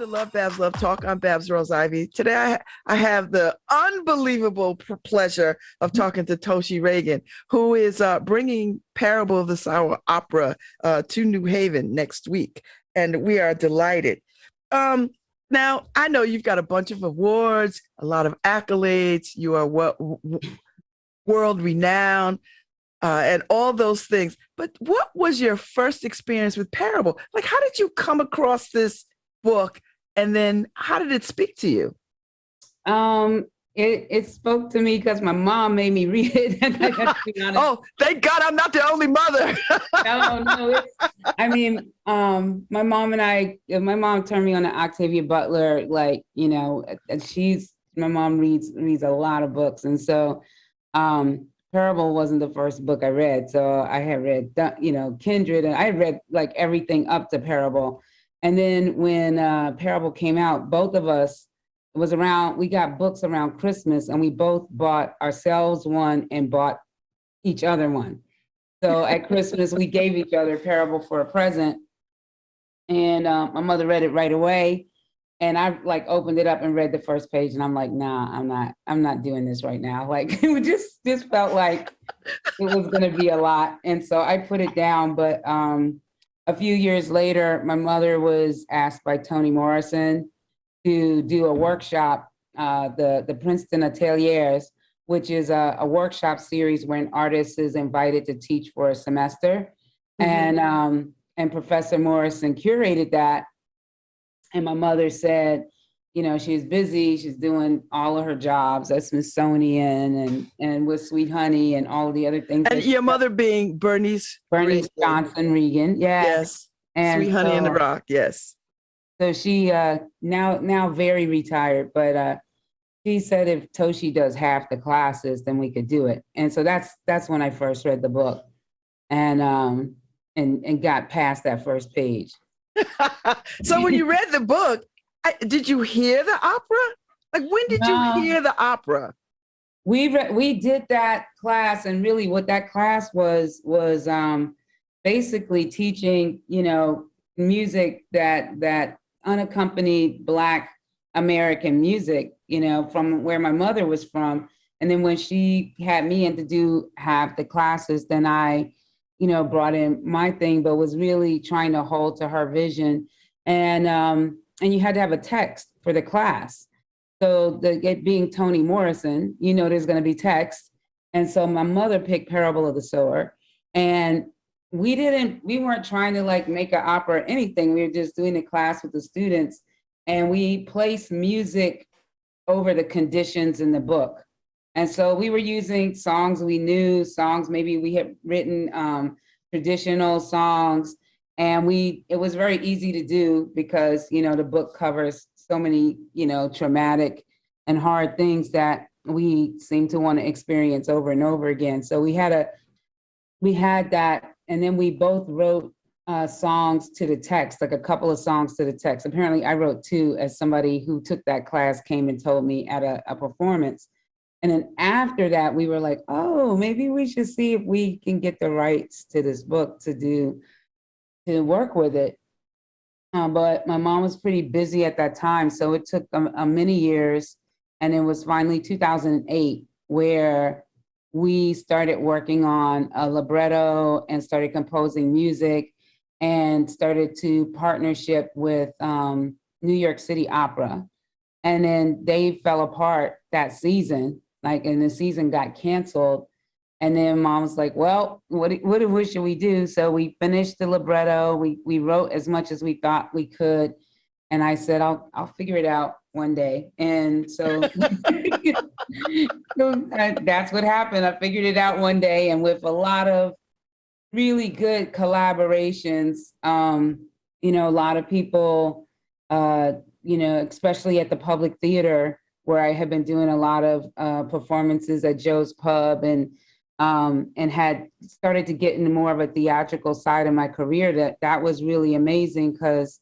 to LoveBabz, Love Talk. I'm Babz Rawls-Ivy. Today, I have the unbelievable pleasure of talking to Toshi Reagon, who is bringing Parable of the Sower opera to New Haven next week, and we are delighted. Now, I know you've got a bunch of awards, a lot of accolades. You are world renowned. And all those things. But what was your first experience with Parable? Like, how did you come across this book? And then how did it speak to you? It spoke to me because my mom made me read it. And I got to be honest. Oh, thank God I'm not the only mother. No. My mom turned me on to Octavia Butler, and my mom reads a lot of books. And so, Parable wasn't the first book I read. So I had read, Kindred, and I had read like everything up to Parable. And then when Parable came out, both of us, we got books around Christmas, and we both bought ourselves one and bought each other one. So at Christmas, we gave each other Parable for a present. And my mother read it right away. And I opened it up and read the first page, and I'm like, nah, I'm not doing this right now. Like, it just felt like it was going to be a lot. And so I put it down. But a few years later, my mother was asked by Toni Morrison to do a workshop, the Princeton Ateliers, which is a workshop series where an artist is invited to teach for a semester. Mm-hmm. And Professor Morrison curated that. And my mother said, she's busy. She's doing all of her jobs at Smithsonian and with Sweet Honey and all of the other things. And your mother being Bernice Johnson Reagon. Yes. And Sweet Honey in the Rock. Yes. So she now very retired, but she said if Toshi does half the classes, then we could do it. And so that's when I first read the book, and got past that first page. So when you read the book, did you hear the opera? Like, when did you hear the opera? We did that class, and really what that class was basically teaching, music that unaccompanied Black American music, from where my mother was from. And then when she had me in to do half the classes, then I brought in my thing, but was really trying to hold to her vision. And you had to have a text for the class. So it being Toni Morrison, there's going to be text. And so my mother picked Parable of the Sower. And we weren't trying to make an opera or anything. We were just doing the class with the students. And we placed music over the conditions in the book. And so we were using songs we knew, songs maybe we had written, traditional songs. And it was very easy to do because, the book covers so many, traumatic and hard things that we seem to want to experience over and over again. So we had that. And then we both wrote songs to the text, like a couple of songs to the text. Apparently I wrote two, as somebody who took that class came and told me at a performance. And then after that, we were like, oh, maybe we should see if we can get the rights to this book to work with it. But my mom was pretty busy at that time. So it took many years. And it was finally 2008 where we started working on a libretto and started composing music and started to partnership with New York City Opera. And then they fell apart that season. And the season got canceled. And then mom was like, well, what should we do? So we finished the libretto. We wrote as much as we thought we could. And I said, I'll figure it out one day. And so that's what happened. I figured it out one day. And with a lot of really good collaborations, a lot of people, especially at the Public Theater, where I had been doing a lot of performances at Joe's Pub and had started to get into more of a theatrical side of my career. That was really amazing because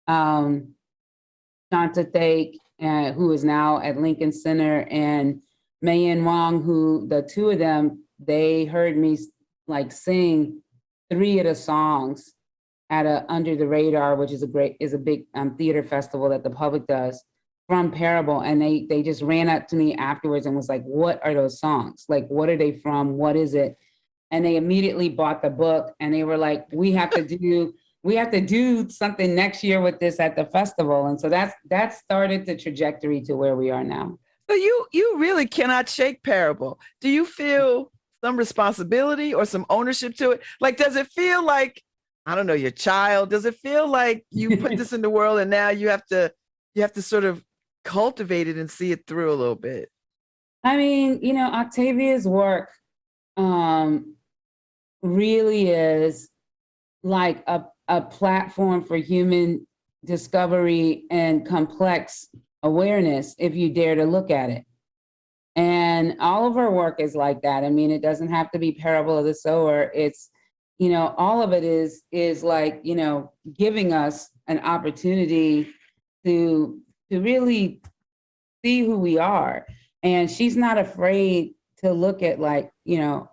Shanta Thake, who is now at Lincoln Center, and Mayen Wong, who the two of them, they heard me sing 3 of the songs at a Under the Radar, which is a big theater festival that the public does, from Parable, and they just ran up to me afterwards and was like, "What are those songs? Like, what are they from? What is it?" And they immediately bought the book, and they were like, "We have to do something next year with this at the festival." And so that started the trajectory to where we are now. So you really cannot shake Parable. Do you feel some responsibility or some ownership to it? Like, does it feel like, I don't know, your child? Does it feel like you put this in the world and now you have to sort of cultivate it and see it through a little bit? I mean, Octavia's work really is like a platform for human discovery and complex awareness if you dare to look at it. And all of our work is like that. I mean, it doesn't have to be Parable of the Sower. It's, all of it is like, giving us an opportunity to really see who we are. And she's not afraid to look at, like,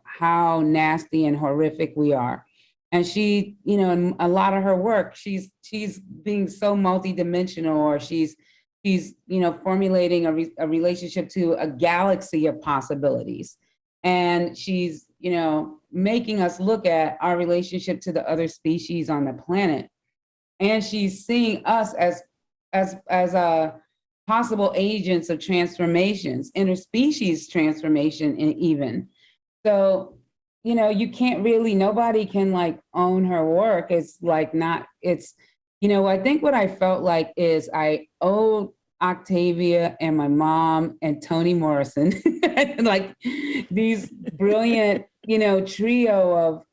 how nasty and horrific we are. And she, in a lot of her work, she's being so multidimensional, or she's formulating a relationship to a galaxy of possibilities. And she's, making us look at our relationship to the other species on the planet. And she's seeing us as possible agents of transformations, interspecies transformation, and even. So, you can't really, nobody can like own her work. It's like not, it's, I think what I felt like is I owed Octavia and my mom and Toni Morrison, like these brilliant, trio of,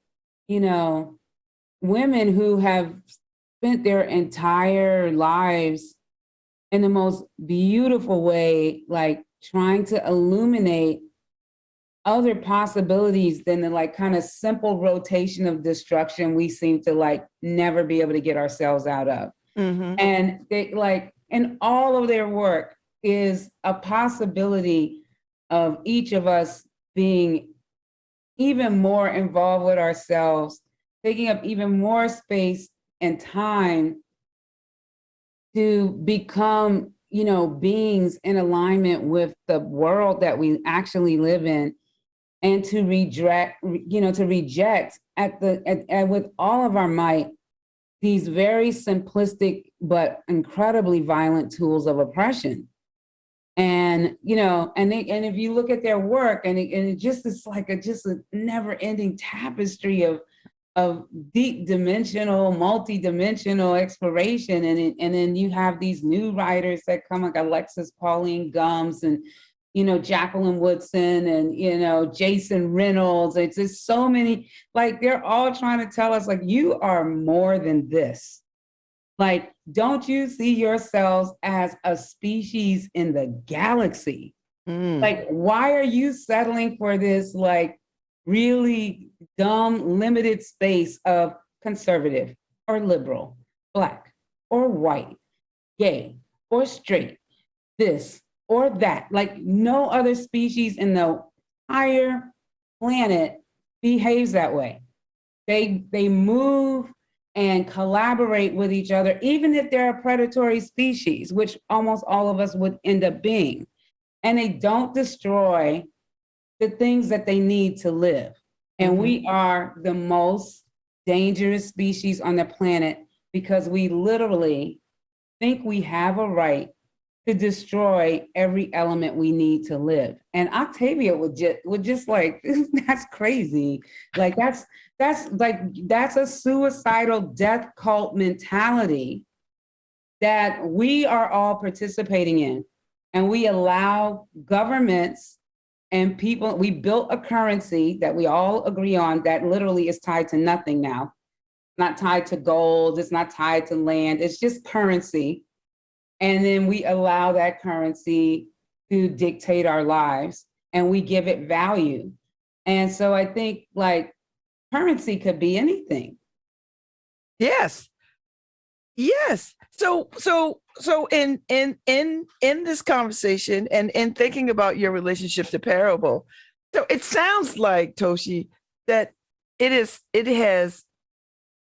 women who have spent their entire lives in the most beautiful way, like trying to illuminate other possibilities than the like kind of simple rotation of destruction we seem to like never be able to get ourselves out of. Mm-hmm. And they like, and all of their work is a possibility of each of us being even more involved with ourselves, taking up even more space and time to become, beings in alignment with the world that we actually live in, and to reject with all of our might these very simplistic but incredibly violent tools of oppression. And and if you look at their work, and it just is like a never-ending tapestry of deep dimensional, multi-dimensional exploration. And then you have these new writers that come, like Alexis Pauline Gumbs and Jacqueline Woodson and Jason Reynolds. It's just so many, like they're all trying to tell us, like, you are more than this. Like, don't you see yourselves as a species in the galaxy? Like, why are you settling for this like really dumb, limited space of conservative or liberal, Black or white, gay or straight, this or that? Like, no other species in the entire planet behaves that way. They move and collaborate with each other, even if they're a predatory species, which almost all of us would end up being. And they don't destroy the things that they need to live. And we are the most dangerous species on the planet because we literally think we have a right to destroy every element we need to live. And Octavia would just like, that's crazy. Like that's a suicidal death cult mentality that we are all participating in. And we allow governments and people, we built a currency that we all agree on that literally is tied to nothing now. Not tied to gold, it's not tied to land, it's just currency. And then we allow that currency to dictate our lives, and we give it value. And so I think like currency could be anything. Yes. Yes. So in this conversation and in thinking about your relationship to Parable, so it sounds like, Toshi, that it has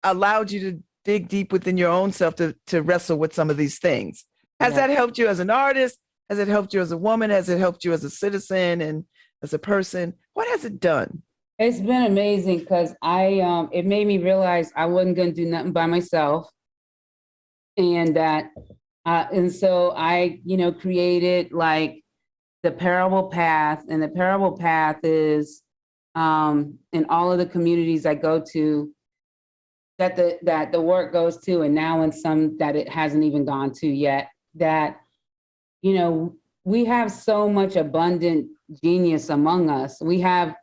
allowed you dig deep within your own self to wrestle with some of these things. Has Yeah. that helped you as an artist? Has it helped you as a woman? Has it helped you as a citizen and as a person? What has it done? It's been amazing because it made me realize I wasn't gonna do nothing by myself. And that and so I, created like the parable path. And the parable path is in all of the communities I go to that the work goes to, and now in some that it hasn't even gone to yet, that, we have so much abundant genius among us. We have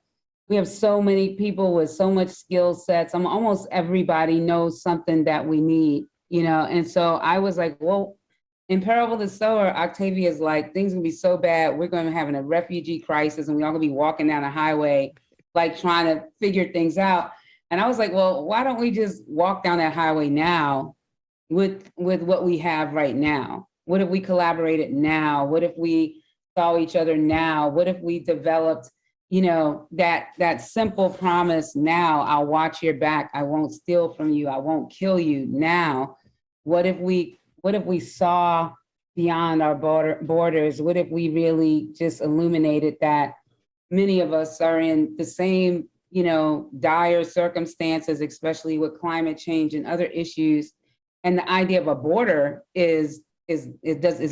so many people with so much skill sets. Almost everybody knows something that we need, And so I was like, well, in Parable the Sower, Octavia's like, things gonna be so bad, we're gonna be having a refugee crisis, and we all gonna be walking down a highway, like trying to figure things out. And I was like, well, why don't we just walk down that highway now with what we have right now? What if we collaborated now? What if we saw each other now? What if we developed, that simple promise now? I'll watch your back. I won't steal from you. I won't kill you now. What if we saw beyond our borders? What if we really just illuminated that many of us are in the same, dire circumstances, especially with climate change and other issues. And the idea of a border is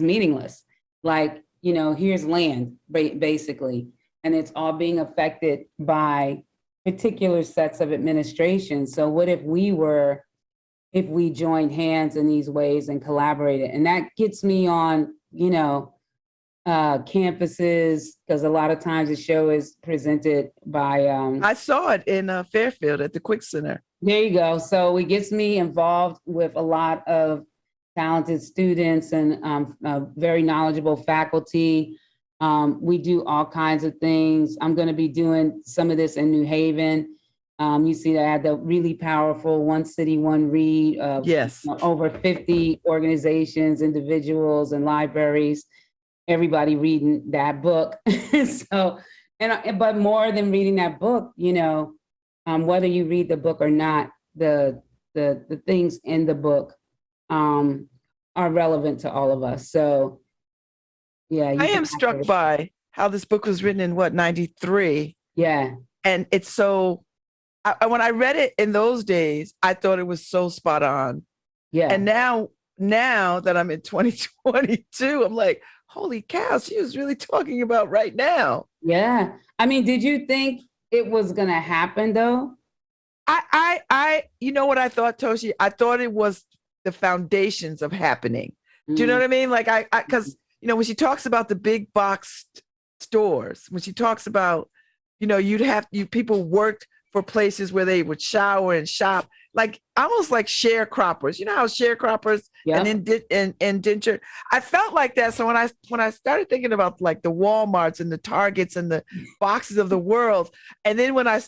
meaningless. Like, here's land, basically, and it's all being affected by particular sets of administration. So what if we joined hands in these ways and collaborated? And that gets me on, campuses, because a lot of times the show is presented by I saw it in Fairfield at the Quick Center. there you go. So it gets me involved with a lot of talented students and very knowledgeable faculty. We do all kinds of things. I'm going to be doing some of this in New Haven. You see that I had the really powerful One City, One Read of Yes. over 50 organizations, individuals, and libraries, everybody reading that book. So, but more than reading that book, whether you read the book or not, the things in the book are relevant to all of us. So, yeah. I am struck by how this book was written in 93. Yeah. And it's so, when I read it in those days, I thought it was so spot on. Yeah. And now that I'm in 2022, I'm like, holy cow, she was really talking about right now. Yeah. I mean, did you think it was going to happen though? You know what I thought, Toshi? I thought it was the foundations of happening. Do you know what I mean? Like because when she talks about the big box stores, when she talks about, people worked for places where they would shower and shop, like almost like sharecroppers. You know how sharecroppers and indentured. I felt like that. So when I started thinking about like the Walmarts and the Targets and the boxes of the world, and then when I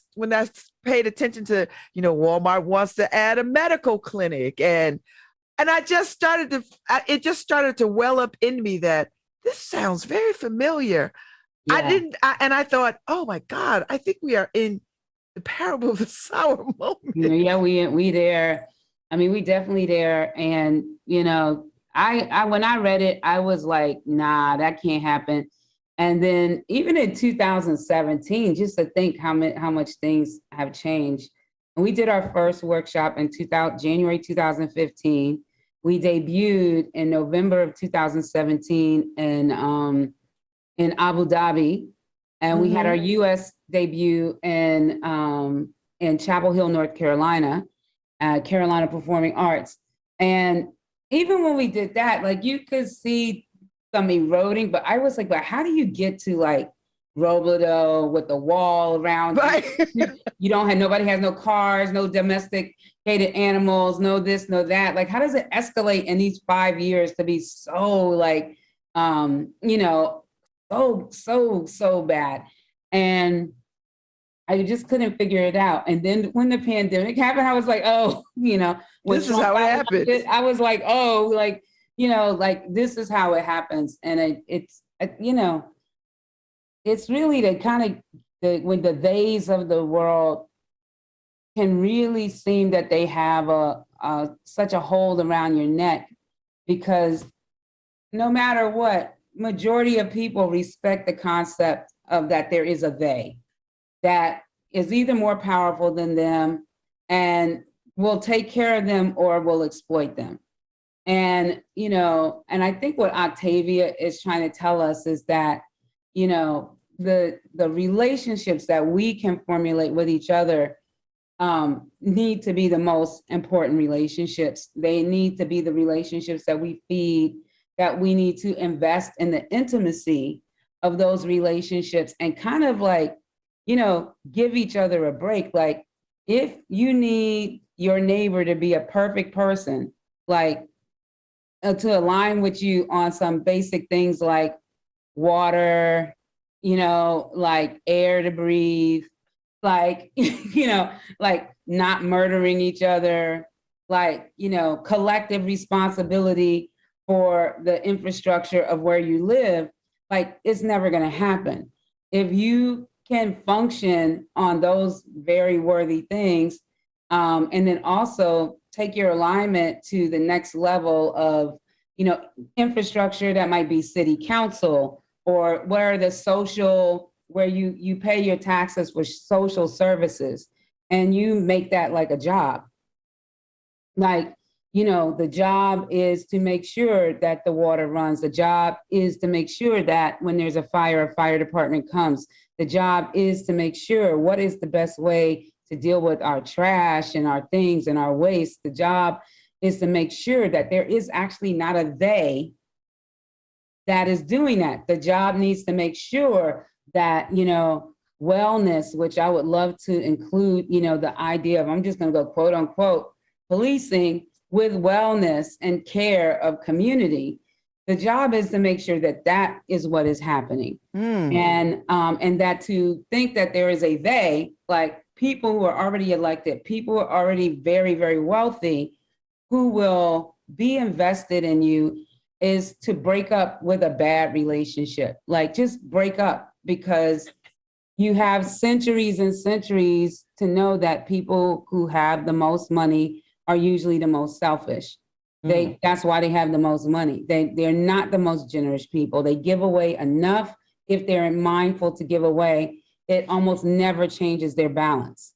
paid attention to, Walmart wants to add a medical clinic, and I just started it just started to well up in me that this sounds very familiar. Yeah. I thought, oh my God, I think we are in the parable of the sour moment. Yeah, we there. I mean, we definitely there. And, I when I read it, I was like, nah, that can't happen. And then even in 2017, just to think how much things have changed. And we did our first workshop in January 2015. We debuted in November of 2017 in Abu Dhabi. And we had our U.S. debut in Chapel Hill, North Carolina, Carolina Performing Arts. And even when we did that, like you could see some eroding, but I was like, but how do you get to like Robledo with the wall around? Right. Nobody has no cars, no domesticated animals, no this, no that. Like, how does it escalate in these 5 years to be so like, so bad? And I just couldn't figure it out. And then when the pandemic happened, I was like, oh, this is how it happens. I was like, oh, like, like this is how it happens. And it's really the kind of when the days of the world can really seem that they have such a hold around your neck, because no matter what, majority of people respect the concept of that there is a they that is either more powerful than them and will take care of them or will exploit them. And, and I think what Octavia is trying to tell us is that, the relationships that we can formulate with each other need to be the most important relationships. They need to be the relationships that we feed, that we need to invest in the intimacy of those relationships and kind of like, give each other a break. Like, if you need your neighbor to be a perfect person, like to align with you on some basic things like water, like air to breathe, like, like not murdering each other, like, collective responsibility for the infrastructure of where you live, like it's never going to happen. If you can function on those very worthy things, and then also take your alignment to the next level of, infrastructure that might be city council, or where the social, where you pay your taxes for social services, and you make that like a job. Like, the job is to make sure that the water runs. The job is to make sure that when there's a fire department comes. The job is to make sure what is the best way to deal with our trash and our things and our waste. The job is to make sure that there is actually not a they that is doing that. The job needs to make sure that, wellness, which I would love to include, the idea of, I'm just going to go quote unquote, policing with wellness and care of community. The job is to make sure that that is what is happening. And that to think that there is a they, like people who are already elected, people who are already very, very wealthy, who will be invested in you, is to break up with a bad relationship. Like, just break up, because you have centuries and centuries to know that people who have the most money are usually the most selfish. That's why they have the most money. They're not the most generous people. They give away enough. If they're mindful to give away, it almost never changes their balance.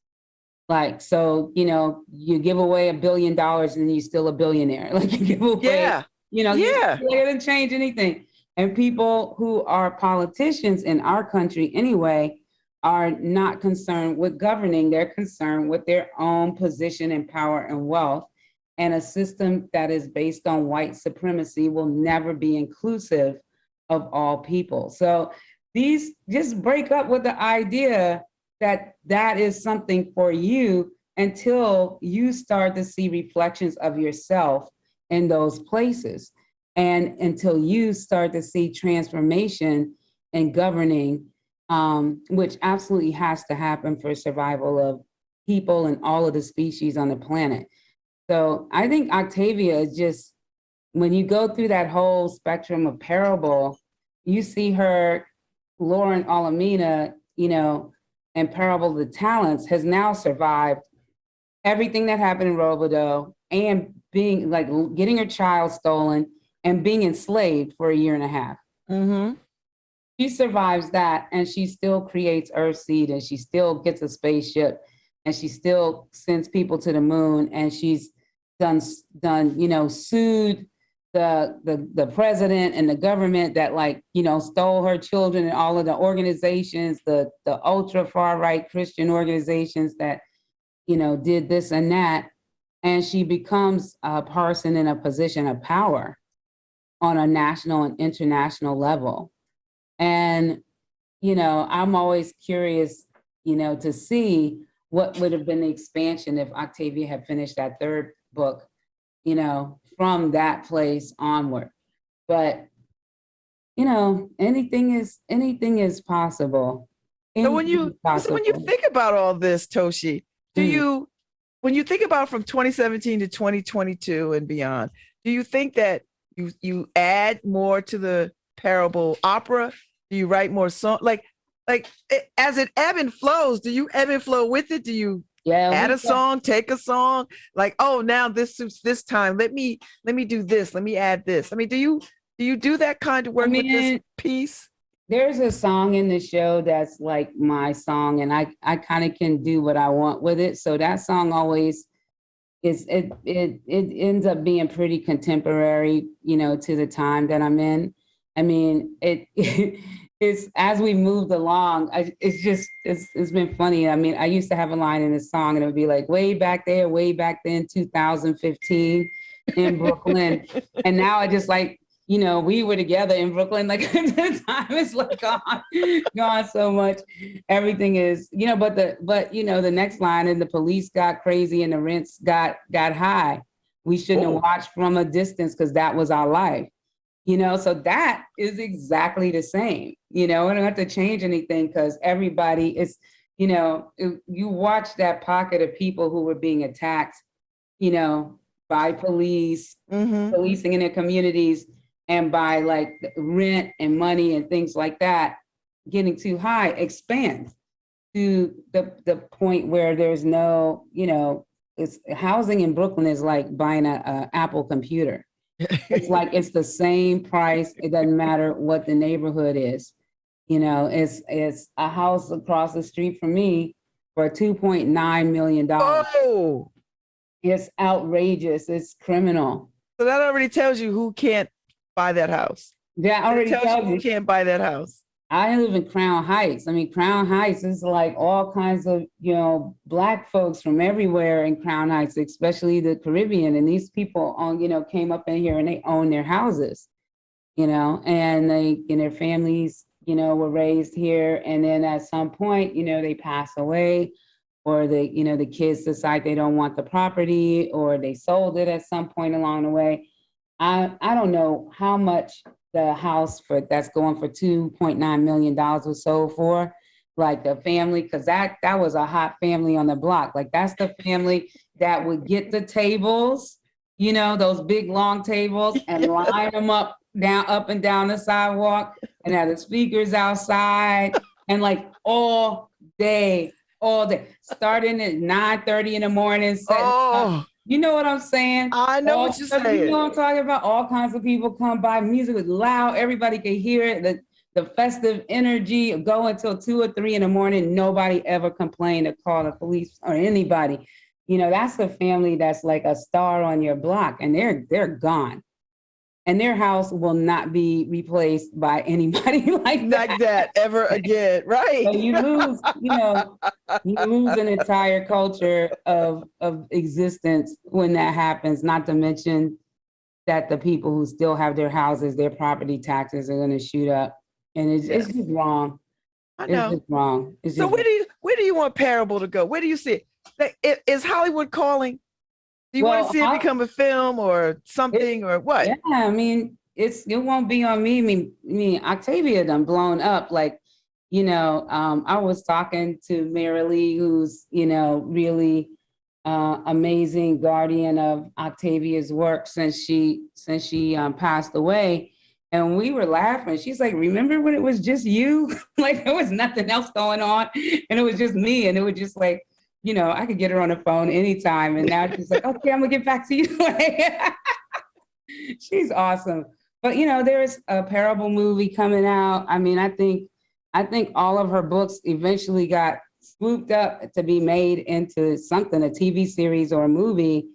Like, so, you give away $1 billion and then you're still a billionaire. Like, you give away, it doesn't change anything. And people who are politicians in our country anyway are not concerned with governing. They're concerned with their own position and power and wealth. And a system that is based on white supremacy will never be inclusive of all people. So these, just break up with the idea that that is something for you until you start to see reflections of yourself in those places, and until you start to see transformation in governing, which absolutely has to happen for survival of people and all of the species on the planet. So I think Octavia is just, when you go through that whole spectrum of parable, you see her, Lauren Alamina, and Parable of the Talents has now survived everything that happened in Robodeau, and being like getting her child stolen and being enslaved for 1.5 years. She survives that, and she still creates Earthseed, and she still gets a spaceship, and she still sends people to the moon, and she's done sued the president and the government that stole her children, and all of the organizations, the ultra far right Christian organizations that did this and that. And she becomes a person in a position of power on a national and international level. And I'm always curious to see what would have been the expansion if Octavia had finished that third book, from that place onward. But anything is possible. So when you think about all this, Toshi, when you think about from 2017 to 2022 and beyond, do you think that you add more to the parable opera? Do you write more songs? Like as it ebb and flows, do you ebb and flow with it? Do you Yeah, Add a song, take a song, like, oh, now this suits this time. Let me do this. Let me add this. I mean, do you do that kind of I work with this mean, piece? there's a song in the show that's like my song, and I kind of can do what I want with it. So that song always it ends up being pretty contemporary, to the time that I'm in. I mean, it's as we moved along, it's been funny. I mean, I used to have a line in a song, and it would be like way back there, way back then, 2015 in Brooklyn, and now I just like, we were together in Brooklyn. Like the time is like gone so much. Everything is, the next line, and the police got crazy and the rents got high. We shouldn't have watched from a distance because that was our life. So that is exactly the same. I don't have to change anything because everybody is, you watch that pocket of people who were being attacked, by police, policing in their communities, and by like rent and money and things like that getting too high, expand to the point where there's no, it's housing in Brooklyn is like buying a Apple computer. It's like it's the same price. It doesn't matter what the neighborhood is. It's a house across the street from me for $2.9 million. Oh, It's outrageous. It's criminal. so that already tells you who can't buy that house. That already tells you tells who you. can't buy that house. I live in Crown Heights. I mean, Crown Heights is like all kinds of, Black folks from everywhere in Crown Heights, especially the Caribbean. And these people came up in here and they own their houses, and their families, were raised here. And then at some point, they pass away, or the kids decide they don't want the property, or they sold it at some point along the way. I don't know how much the house that's going for $2.9 million was sold for, like the family, because that was a hot family on the block. Like that's the family that would get the tables, those big long tables, and line them up and down the sidewalk, and have the speakers outside, and like all day, starting at 9:30 in the morning, setting up. You know what I'm saying? I know what you're saying. You know what I'm talking about? All kinds of people come by. Music was loud. Everybody could hear it. The festive energy go until 2 or 3 in the morning. Nobody ever complained or called the police or anybody. That's the family that's like a star on your block, and they're gone. And their house will not be replaced by anybody like that ever again, right? So you lose, you lose an entire culture of existence when that happens. Not to mention that the people who still have their houses, their property taxes are going to shoot up, and it's just wrong. I know. It's just wrong. So where do you want Parable to go? Where do you see it? Is Hollywood calling? Do you want to see it become a film or something, or what? Yeah, I mean, it won't be on me. I mean, Octavia done blown up. Like, I was talking to Mary Lee, who's, really amazing guardian of Octavia's work since she passed away. And we were laughing. She's like, remember when it was just you? Like there was nothing else going on, and it was just me. And it was just like, I could get her on the phone anytime. And now she's like, okay, I'm gonna get back to you. She's awesome. But there's a Parable movie coming out. I mean, I think all of her books eventually got swooped up to be made into something, a TV series or a movie.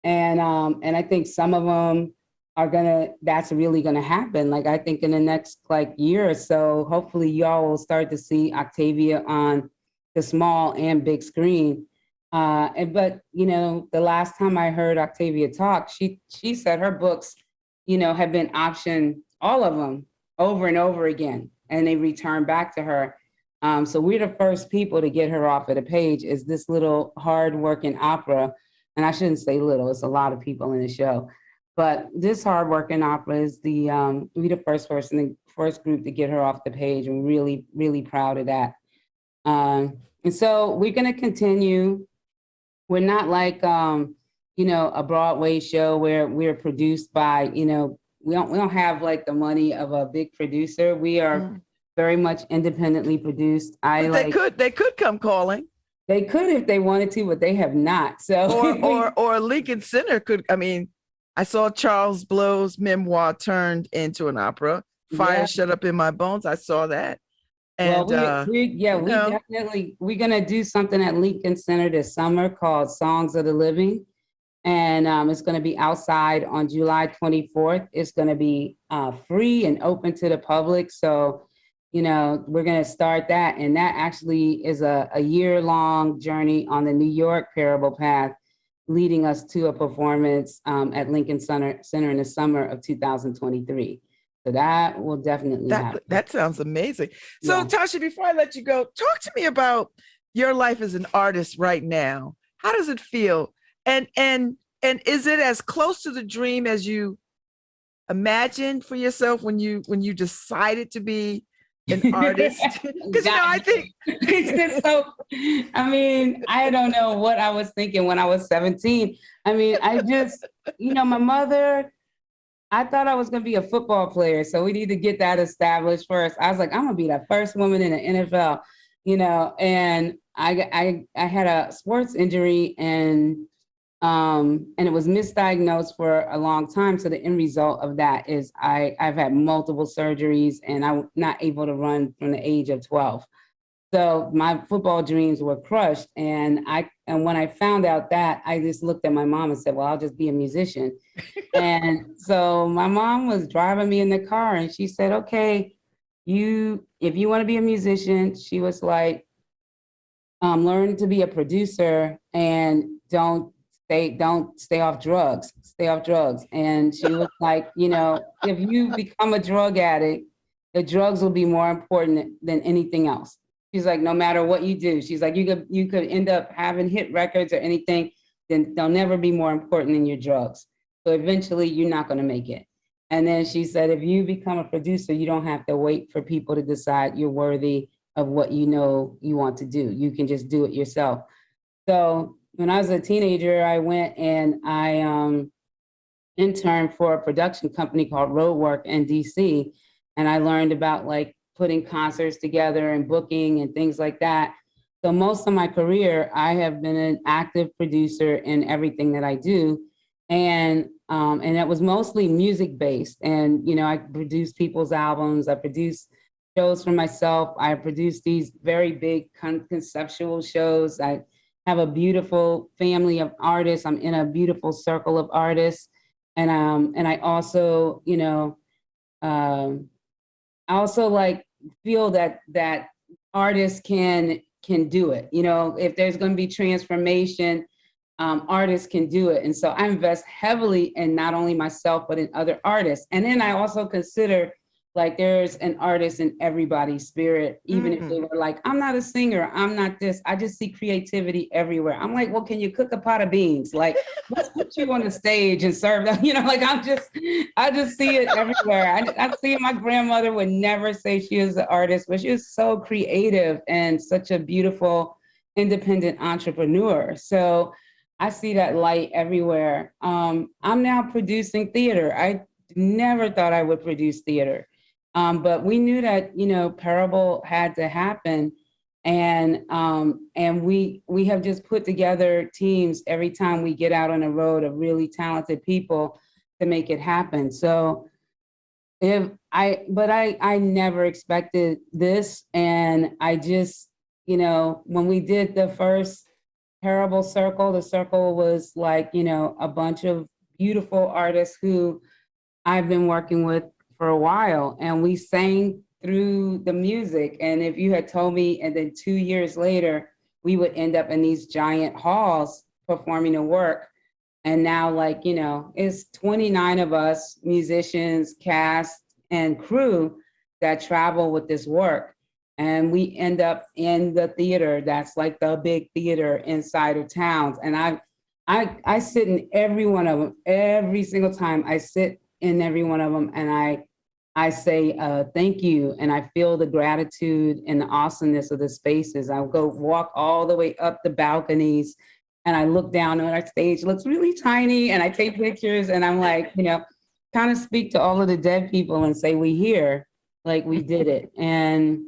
And I think some of them that's really gonna happen. Like I think in the next year or so, hopefully y'all will start to see Octavia on the small and big screen. But the last time I heard Octavia talk, she said her books, have been optioned, all of them, over and over again, and they return back to her. So we're the first people to get her off of the page. Is this little hard-working opera, and I shouldn't say little, it's a lot of people in the show, but this hard-working opera is we the first group to get her off the page, and really, really proud of that. And so we're going to continue. We're not like, a Broadway show where we're produced by, we don't have like the money of a big producer. We are very much independently produced. They could come calling. They could if they wanted to, but they have not. So Or Lincoln Center could. I mean, I saw Charles Blow's memoir turned into an opera. yeah. Fire Shut Up in My Bones. I saw that. Well, And we you know, definitely we're gonna do something at Lincoln Center this summer called Songs of the Living, and it's gonna be outside on July 24th. It's gonna be free and open to the public. So, we're gonna start that, and that actually is a year-long journey on the New York Parable Path, leading us to a performance at Lincoln Center in the summer of 2023. So that will definitely happen. that sounds amazing. So, Yeah. Toshi, before I let you go, talk to me about your life as an artist right now. How does it feel? And is it as close to the dream as you imagined for yourself when you decided to be an artist? Because I think So, I mean, I don't know what I was thinking when I was 17. I mean, I just, my mother, I thought I was going to be a football player. So we need to get that established first. I was like, I'm going to be the first woman in the NFL, and I had a sports injury and it was misdiagnosed for a long time. So the end result of that is I've had multiple surgeries and I'm not able to run from the age of 12. So my football dreams were crushed. And when I found out that, I just looked at my mom and said, well, I'll just be a musician. And so my mom was driving me in the car and she said, okay, if you want to be a musician, she was like, learn to be a producer and don't stay off drugs. And she was like, if you become a drug addict, the drugs will be more important than anything else. She's like, no matter what you do, she's like, you could end up having hit records or anything, then they'll never be more important than your drugs. So eventually you're not going to make it. And then she said, if you become a producer, you don't have to wait for people to decide you're worthy of what you want to do. You can just do it yourself. So when I was a teenager, I went and I interned for a production company called Roadwork in DC. And I learned about like putting concerts together and booking and things like that. So most of my career, I have been an active producer in everything that I do. And that was mostly music based. And, I produced people's albums. I produced shows for myself. I produced these very big conceptual shows. I have a beautiful family of artists. I'm in a beautiful circle of artists. And I also, I also like feel that artists can do it. If there's going to be transformation, artists can do it. And so I invest heavily in not only myself, but in other artists. And then I also consider like there's an artist in everybody's spirit, even if they were like, I'm not a singer, I'm not this. I just see creativity everywhere. I'm like, well, can you cook a pot of beans? Like, let's put you on the stage and serve them. Like I just see it everywhere. I see my grandmother would never say she was an artist, but she was so creative and such a beautiful, independent entrepreneur. So I see that light everywhere. I'm now producing theater. I never thought I would produce theater. But we knew that, Parable had to happen. And we have just put together teams every time we get out on the road of really talented people to make it happen. So I never expected this. And I just, when we did the first Parable Circle, the circle was like, a bunch of beautiful artists who I've been working with for a while, and we sang through the music. And if you had told me, and then 2 years later, we would end up in these giant halls performing the work. And now, like, it's 29 of us, musicians, cast, and crew that travel with this work. And we end up in the theater that's like the big theater inside of towns. And I sit in every one of them. Every single time I sit in every one of them, and I say thank you, and I feel the gratitude and the awesomeness of the spaces. I'll go walk all the way up the balconies, and I look down on our stage. It looks really tiny, and I take pictures, and I'm like, kind of speak to all of the dead people and say, we here, like we did it. And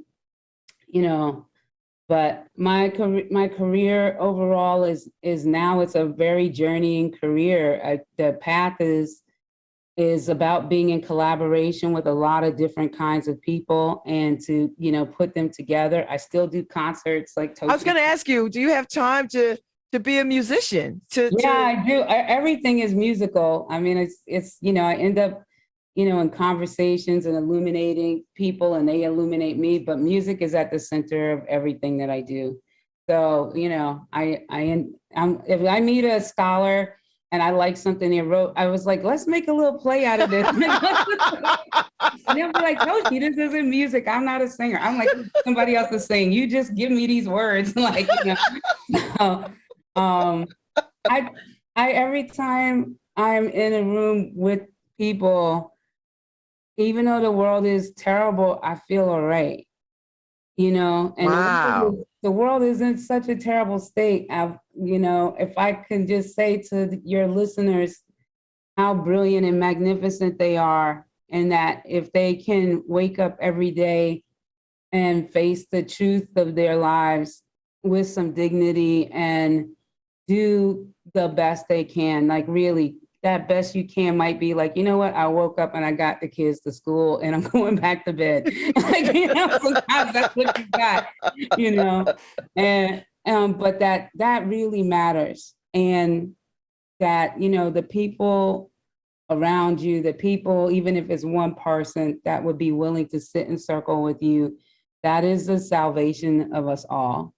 But my career overall is now, it's a very journeying career. The path is about being in collaboration with a lot of different kinds of people and to, put them together. I still do concerts like Toshi. I was going to ask you, do you have time to be a musician? Yeah, I do. Everything is musical. I mean, it's I end up, in conversations and illuminating people and they illuminate me, but music is at the center of everything that I do. So, if I meet a scholar and I like something they wrote, I was like, let's make a little play out of this. And they'll be like, Toshi, this isn't music. I'm not a singer. I'm like, somebody else is saying, you just give me these words. Like, I every time I'm in a room with people, even though the world is terrible, I feel all right. And wow. the world is in such a terrible state. If I can just say to your listeners how brilliant and magnificent they are, and that if they can wake up every day and face the truth of their lives with some dignity and do the best they can, like really that best you can might be like, you know what, I woke up and I got the kids to school and I'm going back to bed. Like, sometimes that's what you got, and but that really matters. And that, the people around you, the people, even if it's one person that would be willing to sit in circle with you, that is the salvation of us all.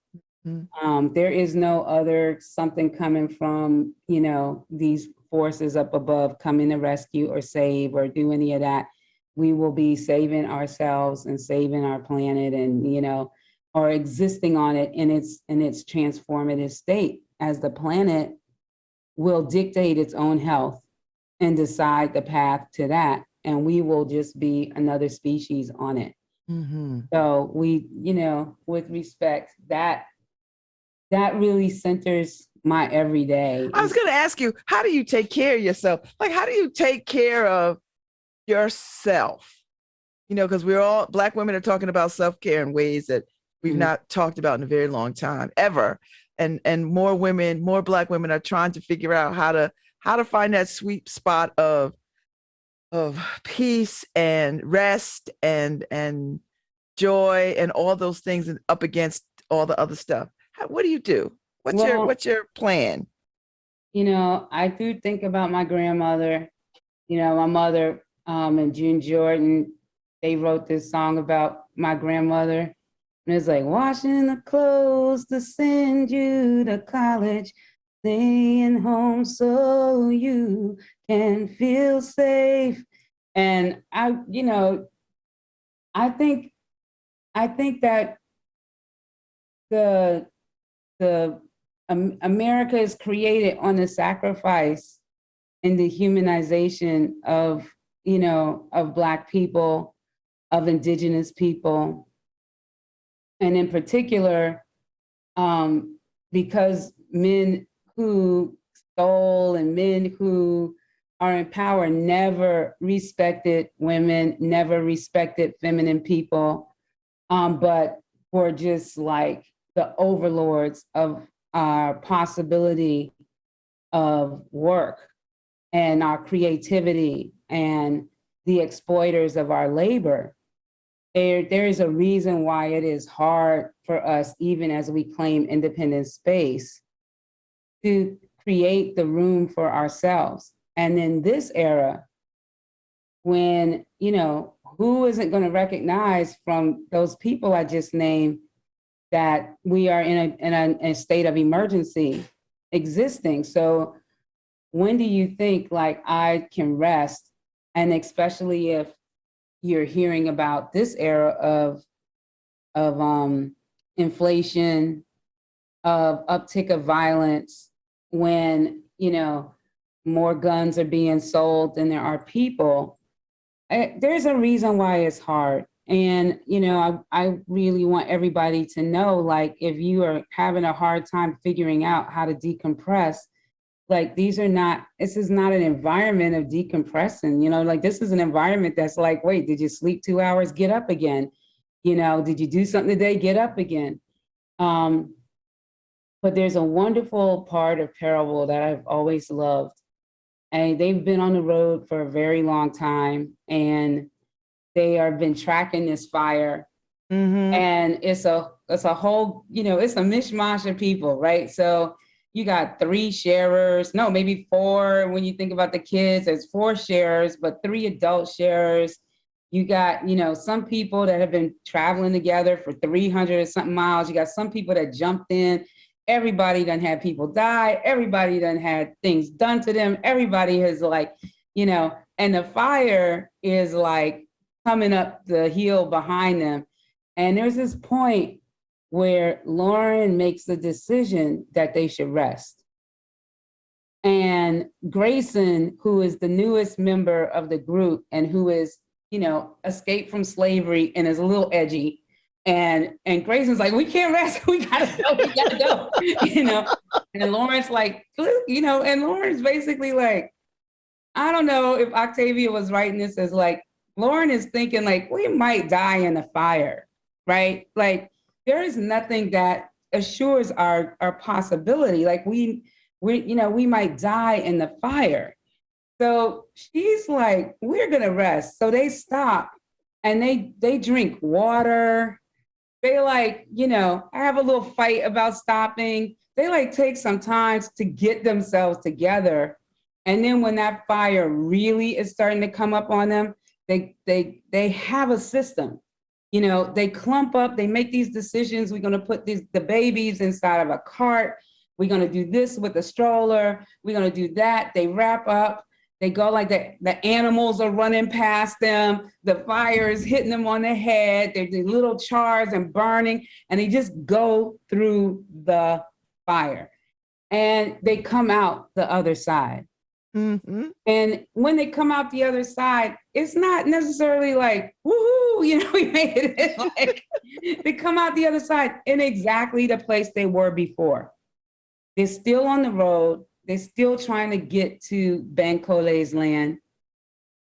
There is no other something coming from, these forces up above coming to rescue or save or do any of that. We will be saving ourselves and saving our planet and, or existing on it in its transformative state, as the planet will dictate its own health and decide the path to that. And we will just be another species on it. Mm-hmm. So we, with respect, that really centers my everyday. I was going to ask you, how do you take care of yourself? Like, how do you take care of yourself? Because we're all, Black women are talking about self-care in ways that we've not talked about in a very long time, ever. And more women, more Black women are trying to figure out how to find that sweet spot of peace and rest and joy and all those things up against all the other stuff. What do you do? What's your plan? I do think about my grandmother, my mother, and June Jordan. They wrote this song about my grandmother. And it's like, washing the clothes to send you to college, staying home so you can feel safe. And I think that the America is created on the sacrifice and the humanization of Black people, of Indigenous people. And in particular, because men who stole and men who are in power never respected women, never respected feminine people, but were just like the overlords of our possibility of work and our creativity and the exploiters of our labor. There is a reason why it is hard for us, even as we claim independent space, to create the room for ourselves. And in this era, when, who isn't going to recognize from those people I just named that we are in a state of emergency existing? So when do you think like I can rest? And especially if you're hearing about this era of inflation, of uptick of violence, when more guns are being sold than there are people. There's a reason why it's hard. And I really want everybody to know, like, if you are having a hard time figuring out how to decompress, like this is not an environment of decompressing, like this is an environment that's like, wait, did you sleep 2 hours? Get up again. Did you do something today? Get up again. But there's a wonderful part of Parable that I've always loved. And they've been on the road for a very long time. And they have been tracking this fire. And it's a whole, it's a mishmash of people, right? So you got 3 sharers, no, maybe 4. When you think about the kids, there's 4 sharers, but 3 adult sharers. You got, some people that have been traveling together for 300 or something miles. You got some people that jumped in. Everybody done had people die. Everybody done had things done to them. Everybody has like, and the fire is like coming up the hill behind them. And there's this point where Lauren makes the decision that they should rest. And Grayson, who is the newest member of the group and who is, escaped from slavery and is a little edgy. And Grayson's like, we can't rest. We gotta go, And Lauren's like, and Lauren's basically like, I don't know if Octavia was writing this as like, Lauren is thinking like, we might die in the fire, right? Like, there is nothing that assures our possibility. Like we might die in the fire. So she's like, we're gonna rest. So they stop and they drink water. They like, I have a little fight about stopping. They like take some time to get themselves together. And then when that fire really is starting to come up on them, they have a system. They clump up, they make these decisions. We're going to put the babies inside of a cart. We're going to do this with a stroller. We're going to do that. They wrap up. They go like that. The animals are running past them. The fire is hitting them on the head. They're the little chars and burning, and they just go through the fire. And they come out the other side. And when they come out the other side, it's not necessarily like, woohoo, we made it. It's like they come out the other side in exactly the place they were before. They're still on the road. They're still trying to get to Bancole's land.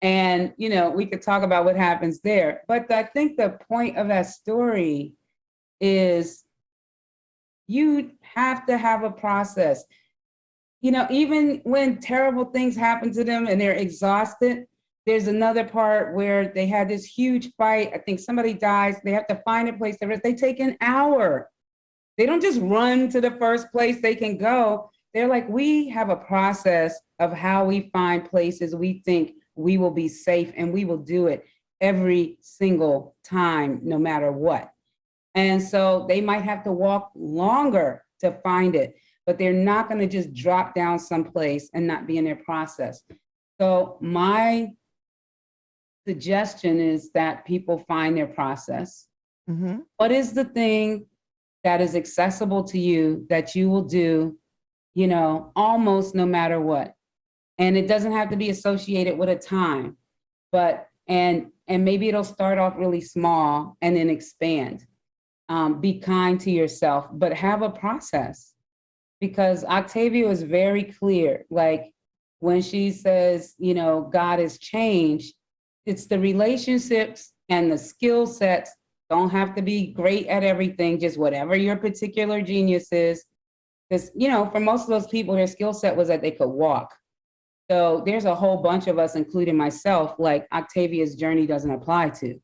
And, we could talk about what happens there. But I think the point of that story is you have to have a process. Even when terrible things happen to them and they're exhausted, there's another part where they had this huge fight. I think somebody dies. They have to find a place to rest. They take an hour. They don't just run to the first place they can go. They're like, we have a process of how we find places we think we will be safe, and we will do it every single time, no matter what. And so they might have to walk longer to find it, but they're not going to just drop down someplace and not be in their process. So my suggestion is that people find their process. What is the thing that is accessible to you that you will do, almost no matter what? And it doesn't have to be associated with a time, but, and maybe it'll start off really small and then expand. Be kind to yourself, but have a process. Because Octavia is very clear, like when she says, God has changed, it's the relationships and the skill sets. Don't have to be great at everything, just whatever your particular genius is. Because, for most of those people, their skill set was that they could walk. So there's a whole bunch of us, including myself, like Octavia's journey doesn't apply to.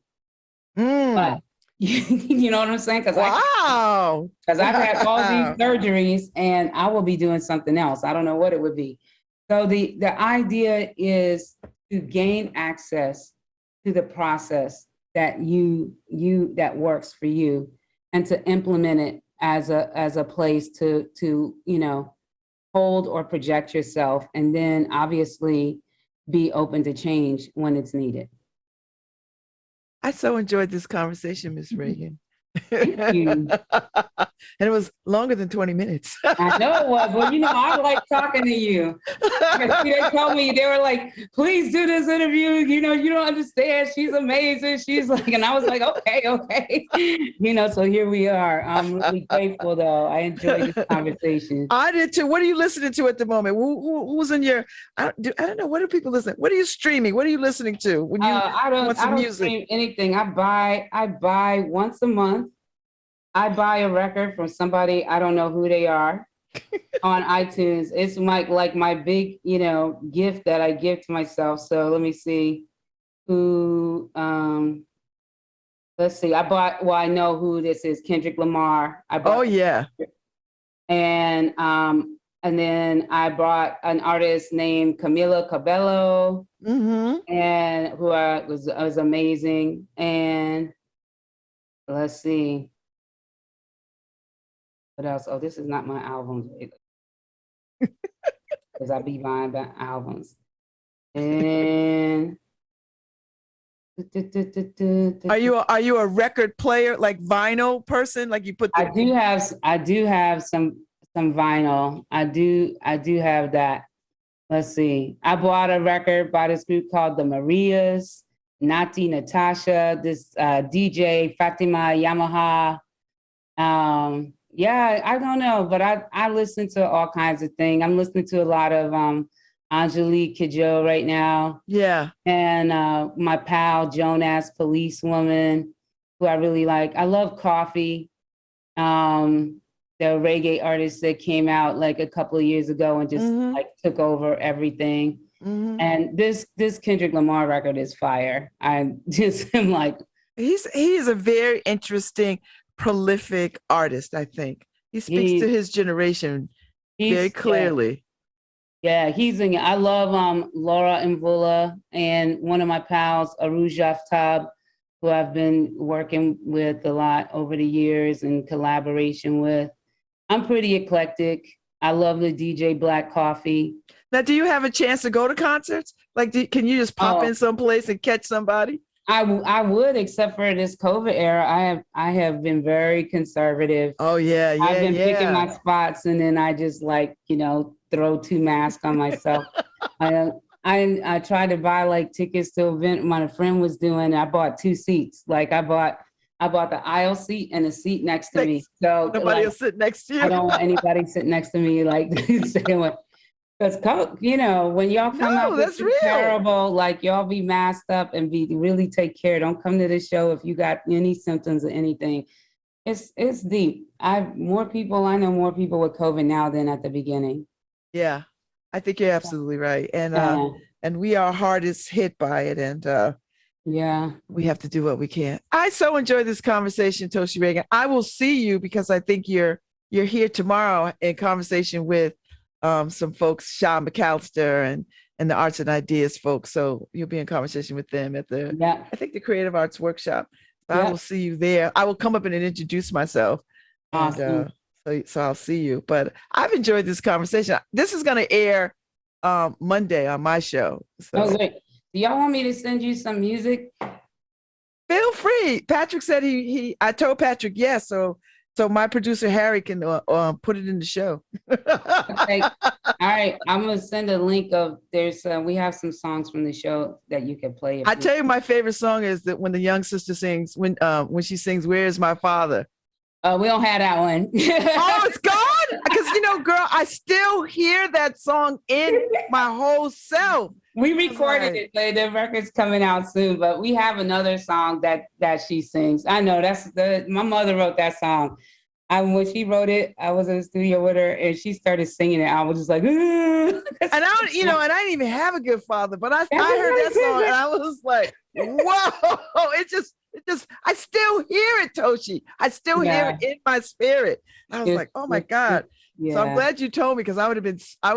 But you know what I'm saying? Because I've had all these surgeries and I will be doing something else. I don't know what it would be. So the idea is to gain access to the process that that works for you, and to implement it as a place to hold or project yourself, and then obviously be open to change when it's needed. I so enjoyed this conversation, Ms. Reagon. Thank you. And it was longer than 20 minutes. I know it was. Well, I like talking to you. They told me, they were like, please do this interview. You don't understand. She's amazing. She's like, and I was like, okay. So here we are. I'm really grateful, though. I enjoyed this conversation. I did too. What are you listening to at the moment? Who's in your, I don't know. What do people listen? What are you streaming? What are you listening to when you I don't music? stream anything. I buy once a month. I buy a record from somebody, I don't know who they are, on iTunes. It's like my big, gift that I give to myself. So let me see who, let's see. I know who this is, Kendrick Lamar. Oh yeah. And then I brought an artist named Camila Cabello, and who was amazing. And let's see. What else? Oh, this is not my album. Because I be buying albums. And are you a record player, like vinyl person? Like you put I do have some vinyl. I do have that. Let's see. I bought a record by this group called the Marias, Nati Natasha, this DJ Fatima Yamaha. Yeah, I don't know, but I listen to all kinds of things. I'm listening to a lot of Angelique Kidjo right now. Yeah. And my pal, Jonas Policewoman, who I really like. I love Coffee, the reggae artist that came out like a couple of years ago and just like took over everything. And this Kendrick Lamar record is fire. I just am like, he is a very interesting, prolific artist. I think he speaks to his generation very clearly. Yeah, I love Laura Mvula and one of my pals, Aruj Aftab, who I've been working with a lot over the years in collaboration with. I'm pretty eclectic. I love the DJ Black Coffee. Now, do you have a chance to go to concerts? Like, can you just pop in someplace and catch somebody? I would, except for this COVID era. I have been very conservative. Oh yeah, I've been picking my spots, and then I just throw 2 masks on myself. I tried to buy like tickets to an event my friend was doing. I bought 2 seats. Like I bought the aisle seat and a seat next to me. So nobody will sit next to you. I don't want anybody sitting next to me because when y'all come out with terrible, like y'all be masked up and really take care. Don't come to the show if you got any symptoms or anything. It's deep. I know more people with COVID now than at the beginning. Yeah, I think you're absolutely right. And we are hardest hit by it. And we have to do what we can. I so enjoyed this conversation, Toshi Reagon. I will see you because I think you're here tomorrow in conversation with some folks, Sean McAllister and the Arts and Ideas folks. So you'll be in conversation with them at I think the Creative Arts Workshop. So I will see you there. I will come up and introduce myself. Awesome. And, so I'll see you. But I've enjoyed this conversation. This is going to air Monday on my show. So. Great. Do y'all want me to send you some music? Feel free. Patrick said I told Patrick yes. So my producer Harry can put it in the show. Okay. All right. I'm gonna send a link of we have some songs from the show that you can play. I tell you, my favorite song is that when the young sister sings when she sings "Where Is My Father." We don't have that one. Oh, it's gone. Because girl, I still hear that song in my whole self. We recorded it. The record's coming out soon, but we have another song that she sings. I know my mother wrote that song. When she wrote it, I was in the studio with her and she started singing it. I was just like, and I didn't even have a good father, but I heard that song and I was like, whoa, it just, I still hear it, Toshi. I still hear it in my spirit. I was like, oh my God. So I'm glad you told me because I would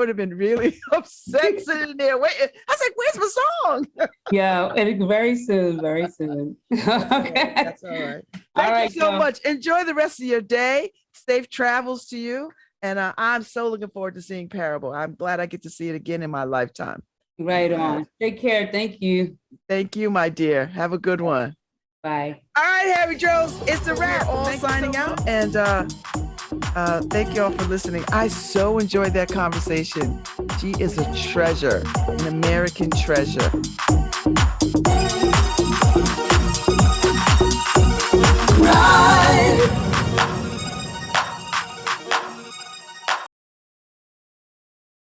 have been really upset sitting there waiting. I was like, where's my song? Yeah, very soon. Okay. That's all right. Thank you so much. Enjoy the rest of your day. Safe travels to you. And I'm so looking forward to seeing Parable. I'm glad I get to see it again in my lifetime. Right on. Take care. Thank you. Thank you, my dear. Have a good one. Bye. All right, Harry Jones. It's a wrap. All signing out. And thank you all for listening. I so enjoyed that conversation. She is a treasure, an American treasure. Run!